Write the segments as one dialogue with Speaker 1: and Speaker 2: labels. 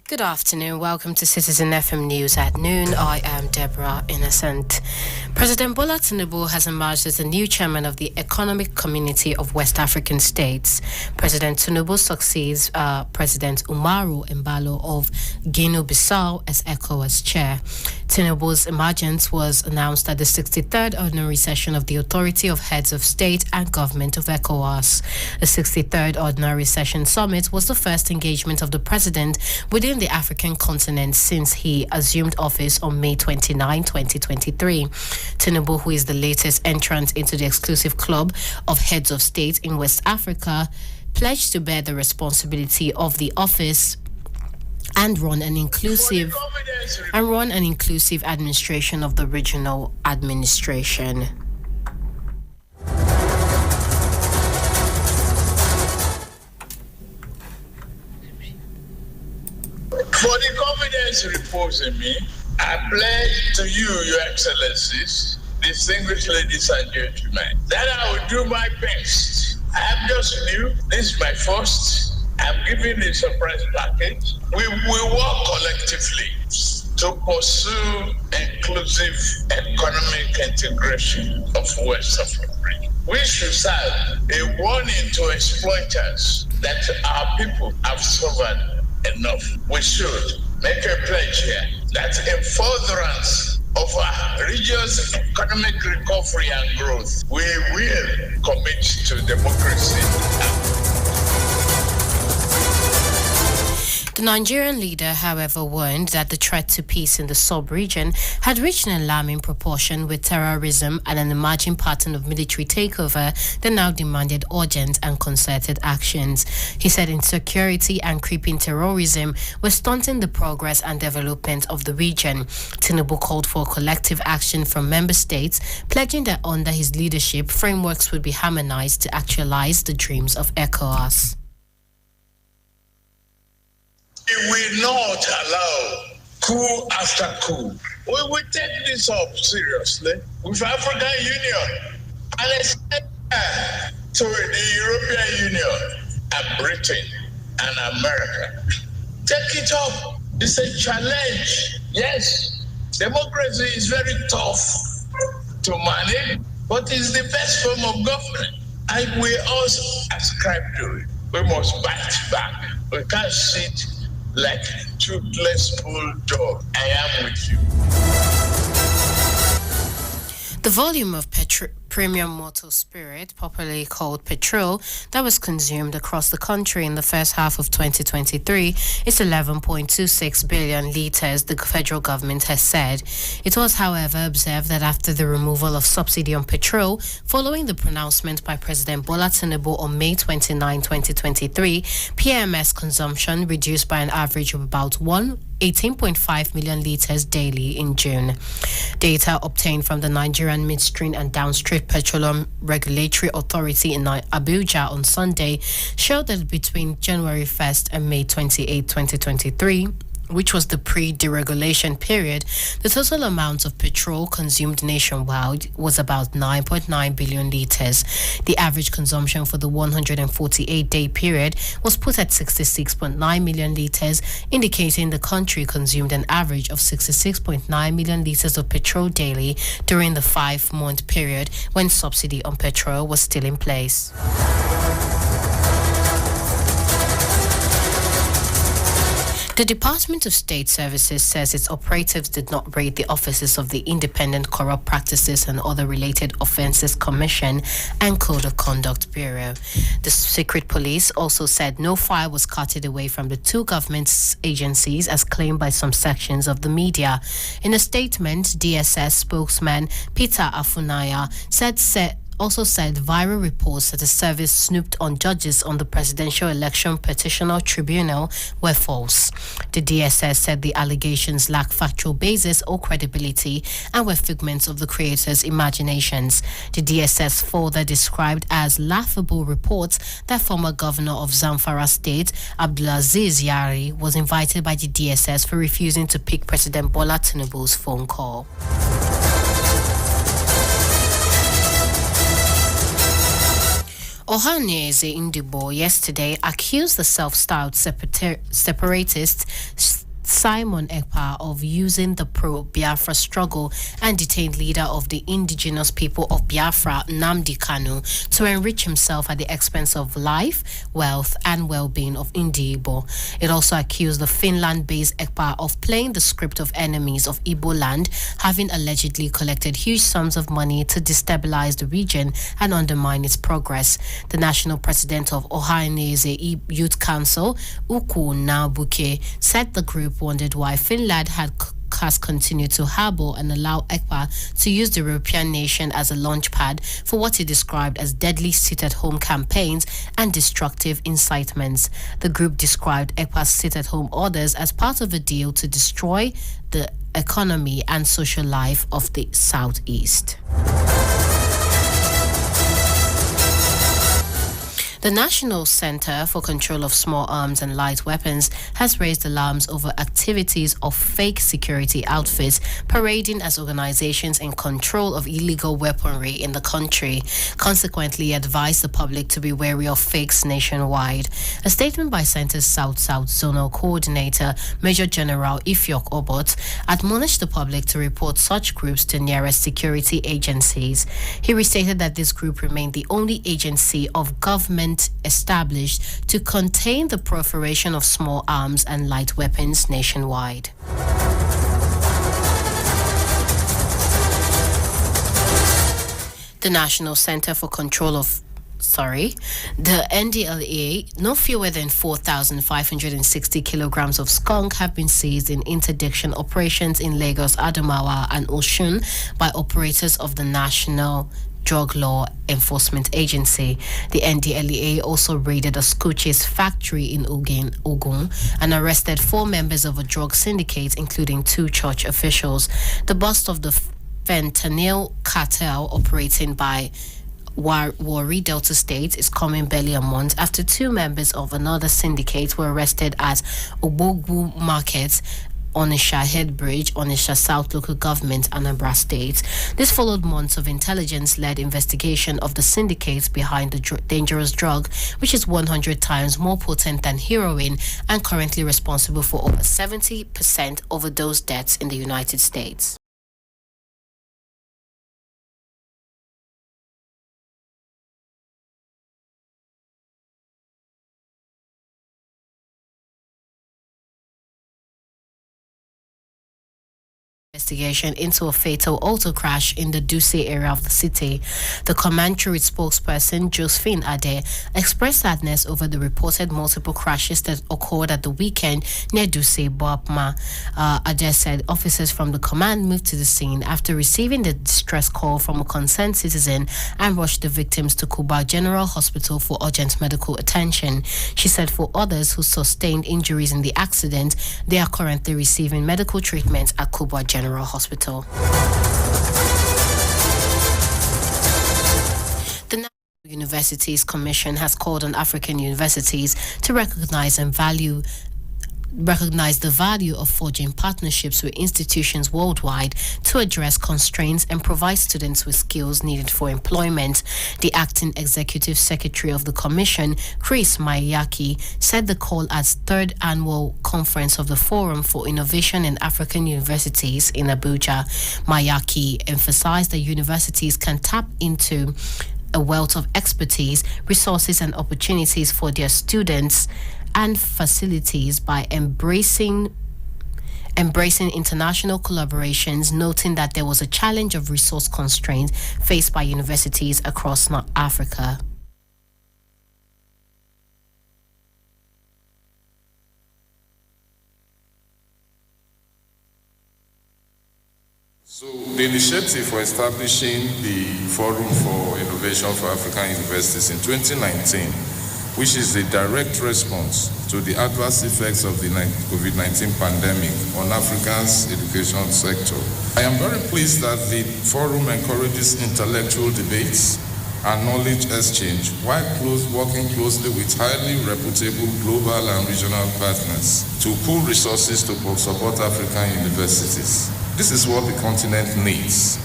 Speaker 1: Good afternoon. Welcome to Citizen FM News at noon. I am Deborah Innocent. President Bola Tinubu has emerged as the new chairman of the Economic Community of West African States. President Tinubu succeeds President Umaru Embalo of Guinea-Bissau as ECOWAS chair. Tinubu's emergence was announced at the 63rd ordinary session of the Authority of Heads of State and Government of ECOWAS. The 63rd ordinary session summit was the first engagement of the president within the African continent since he assumed office on May 29, 2023. Tinubu, who is the latest entrant into the exclusive club of heads of state in West Africa, pledged to bear the responsibility of the office and run an inclusive administration of the regional administration.
Speaker 2: For the confidence reposed in me, I pledge to you, Your Excellencies, distinguished ladies and gentlemen, that I will do my best. I am just new. This is my first. I'm giving a surprise package. We will work collectively to pursue inclusive economic integration of West Africa. We should serve a warning to exploiters that our people have suffered enough. We should make a pledge here that in furtherance of our region's economic recovery and growth, we will commit to democracy.
Speaker 1: The Nigerian leader, however, warned that the threat to peace in the sub-region had reached an alarming proportion with terrorism and an emerging pattern of military takeover that now demanded urgent and concerted actions. He said insecurity and creeping terrorism were stunting the progress and development of the region. Tinubu called for collective action from member states, pledging that under his leadership, frameworks would be harmonized to actualize the dreams of ECOWAS.
Speaker 2: We will not allow coup after coup. We will take this up seriously with African Union and extend to the European Union and Britain and America. Take it up. It's a challenge. Yes, democracy is very tough to manage, but it's the best form of government. And we also ascribe to it. We must bite back. We can't sit like toothless bulldog. I am with you.
Speaker 1: The volume of premium motor spirit, popularly called petrol, that was consumed across the country in the first half of 2023 is 11.26 billion litres, the federal government has said. It was, however, observed that after the removal of subsidy on petrol, following the pronouncement by President Bola Tinubu on May 29, 2023, PMS consumption reduced by an average of about 18.5 million litres daily in June. Data obtained from the Nigerian Midstream and Downstream Petroleum Regulatory Authority in Abuja on Sunday showed that between January 1st and May 28, 2023, which was the pre-deregulation period, the total amount of petrol consumed nationwide was about 9.9 billion litres. The average consumption for the 148-day period was put at 66.9 million litres, indicating the country consumed an average of 66.9 million litres of petrol daily during the 5-month period when subsidy on petrol was still in place. The Department of State Services says its operatives did not raid the offices of the Independent Corrupt Practices and Other Related Offences Commission and Code of Conduct Bureau. The secret police also said no file was carted away from the two government agencies as claimed by some sections of the media. In a statement, DSS spokesman Peter Afunaya said viral reports that the service snooped on judges on the Presidential Election Petitioner Tribunal were false. The DSS said the allegations lack factual basis or credibility and were figments of the creators' imaginations. The DSS further described as laughable reports that former governor of Zamfara State, Abdulaziz Yari, was invited by the DSS for refusing to pick President Bola Tinubu's phone call. Ohanaeze Ndigbo yesterday accused the self-styled separatist Simon Ekpa of using the pro-Biafra struggle and detained leader of the indigenous people of Biafra, Nnamdi Kanu, to enrich himself at the expense of life, wealth, and well-being of Ndigbo. It also accused the Finland-based Ekpa of playing the script of enemies of Igbo land, having allegedly collected huge sums of money to destabilize the region and undermine its progress. The national president of Ohanaeze Youth Council, Ukwu Nabuke, said the group wondered why Finland has continued to harbor and allow ECPA to use the European nation as a launchpad for what he described as deadly sit-at-home campaigns and destructive incitements. The group described ECPA's sit-at-home orders as part of a deal to destroy the economy and social life of the Southeast. The National Center for Control of Small Arms and Light Weapons has raised alarms over activities of fake security outfits parading as organizations in control of illegal weaponry in the country. Consequently, advised the public to be wary of fakes nationwide. A statement by Center's South-South Zonal Coordinator, Major General Ifyok Obot, admonished the public to report such groups to nearest security agencies. He restated that this group remained the only agency of government established to contain the proliferation of small arms and light weapons nationwide. The National Center for Control of the NDLEA, no fewer than 4,560 kilograms of skunk have been seized in interdiction operations in Lagos, Adamawa, and Osun by operators of the National Drug Law Enforcement Agency. The NDLEA also raided a Scooches factory in Ogun and arrested 4 members of a drug syndicate, including 2 church officials. The bust of the fentanyl cartel operating by Warri Delta State is coming barely a month after 2 members of another syndicate were arrested at Obogwu Market, Onisha Head Bridge, Onisha South Local Government, Anambra State. This followed months of intelligence-led investigation of the syndicates behind the dangerous drug, which is 100 times more potent than heroin and currently responsible for over 70% overdose deaths in the United States. Investigation into a fatal auto crash in the Duse area of the city. The command through its spokesperson, Josephine Ade, expressed sadness over the reported multiple crashes that occurred at the weekend near Duse, Boapma. Ade said officers from the command moved to the scene after receiving the distress call from a concerned citizen and rushed the victims to Kuba General Hospital for urgent medical attention. She said for others who sustained injuries in the accident, they are currently receiving medical treatment at Kuba General Hospital. The National Universities Commission has called on African universities to recognize the value of forging partnerships with institutions worldwide to address constraints and provide students with skills needed for employment. The acting executive secretary of the commission, Chris Mayaki, said the call at 3rd annual conference of the Forum for Innovation in African Universities in Abuja. Mayaki emphasized that universities can tap into a wealth of expertise, resources, and opportunities for their students and facilities by embracing international collaborations, noting that there was a challenge of resource constraints faced by universities across North Africa.
Speaker 3: So the initiative for establishing the Forum for Innovation for African Universities in 2019, which is a direct response to the adverse effects of the COVID-19 pandemic on Africa's education sector. I am very pleased that the forum encourages intellectual debates and knowledge exchange while working closely with highly reputable global and regional partners to pool resources to support African universities. This is what the continent needs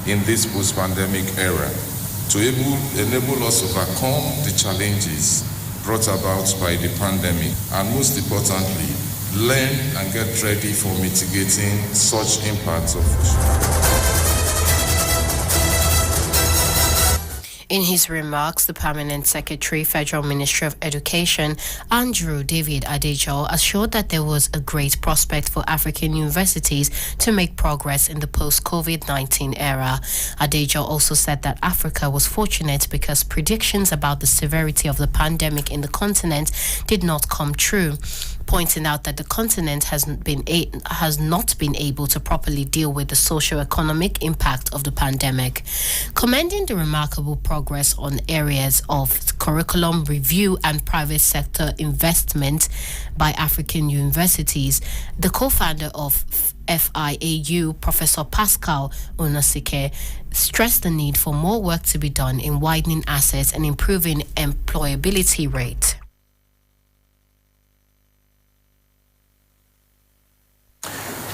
Speaker 3: in this post-pandemic era. to enable us to overcome the challenges brought about by the pandemic, and most importantly, learn and get ready for mitigating such impacts of
Speaker 1: In his remarks, the Permanent Secretary, Federal Ministry of Education, Andrew David Adejo, assured that there was a great prospect for African universities to make progress in the post-COVID-19 era. Adejo also said that Africa was fortunate because predictions about the severity of the pandemic in the continent did not come true, pointing out that the continent has not been able to properly deal with the socio-economic impact of the pandemic. Commending the remarkable progress on areas of curriculum review and private sector investment by African universities, the co-founder of FIAU, Professor Pascal Onasike, stressed the need for more work to be done in widening access and improving employability rate.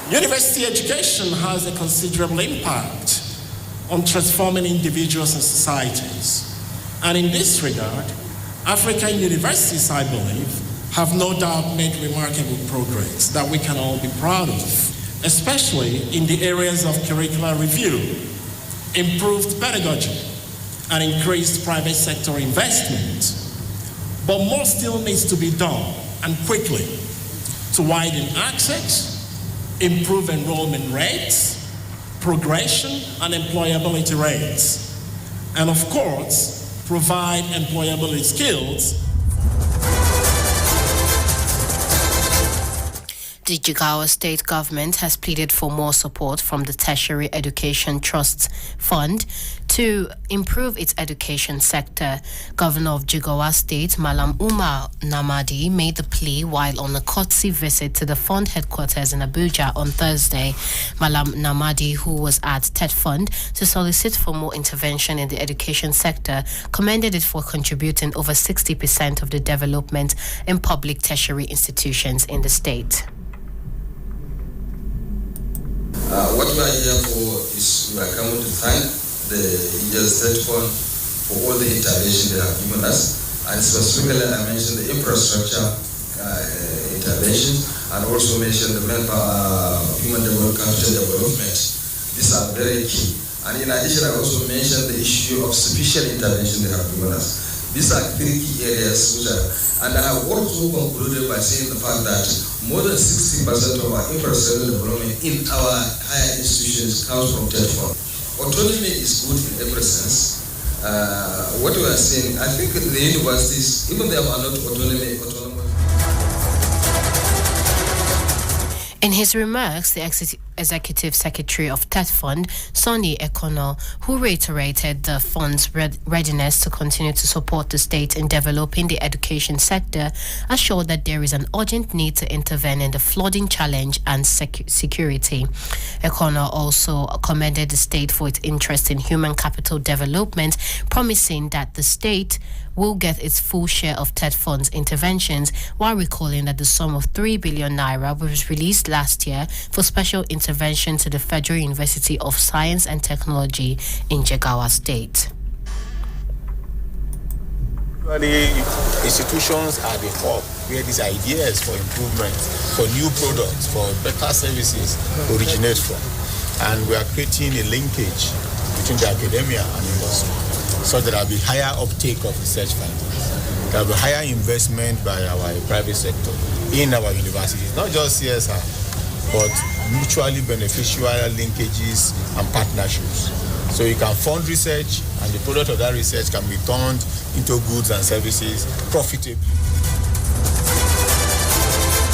Speaker 4: University education has a considerable impact on transforming individuals and societies. And in this regard, African universities, I believe, have no doubt made remarkable progress that we can all be proud of, especially in the areas of curricular review, improved pedagogy, and increased private sector investment. But more still needs to be done, and quickly, to widen access, improve enrollment rates, progression and employability rates, and of course, provide employability skills.
Speaker 1: The Jigawa state government has pleaded for more support from the Tertiary Education Trust Fund to improve its education sector. Governor of Jigawa State, Malam Umar Namadi, made the plea while on a courtesy visit to the fund headquarters in Abuja on Thursday. Malam Namadi, who was at TED Fund to solicit for more intervention in the education sector, commended it for contributing over 60% of the development in public tertiary institutions in the state.
Speaker 5: What we are here for is we are coming to thank the State Fund for all the intervention they have given us, and specifically I mentioned the infrastructure interventions, and also mentioned the human capital development. These are very key. And in addition, I also mentioned the issue of special intervention they have given us. These are three key areas which are, and I have also concluded by saying the fact that more than 60% of our infrastructure development in our higher institutions comes from TED Fund. Autonomy is good in every sense. What we are saying, I think the universities, even they are not autonomous.
Speaker 1: In his remarks, the Executive Secretary of TED Fund, Sonny Ekono, who reiterated the fund's readiness to continue to support the state in developing the education sector, assured that there is an urgent need to intervene in the flooding challenge and security. Ekono also commended the state for its interest in human capital development, promising that the state will get its full share of TED Fund's interventions, while recalling that the sum of 3 billion naira was released last year for special intervention to the Federal University of Science and Technology in Jigawa State.
Speaker 6: Usually, institutions are the hub where these ideas for improvement, for new products, for better services originate from. And we are creating a linkage between the academia and industry, so there will be higher uptake of research findings. There will be higher investment by our private sector in our universities, not just CSR, but mutually beneficial linkages and partnerships. So you can fund research, and the product of that research can be turned into goods and services profitably.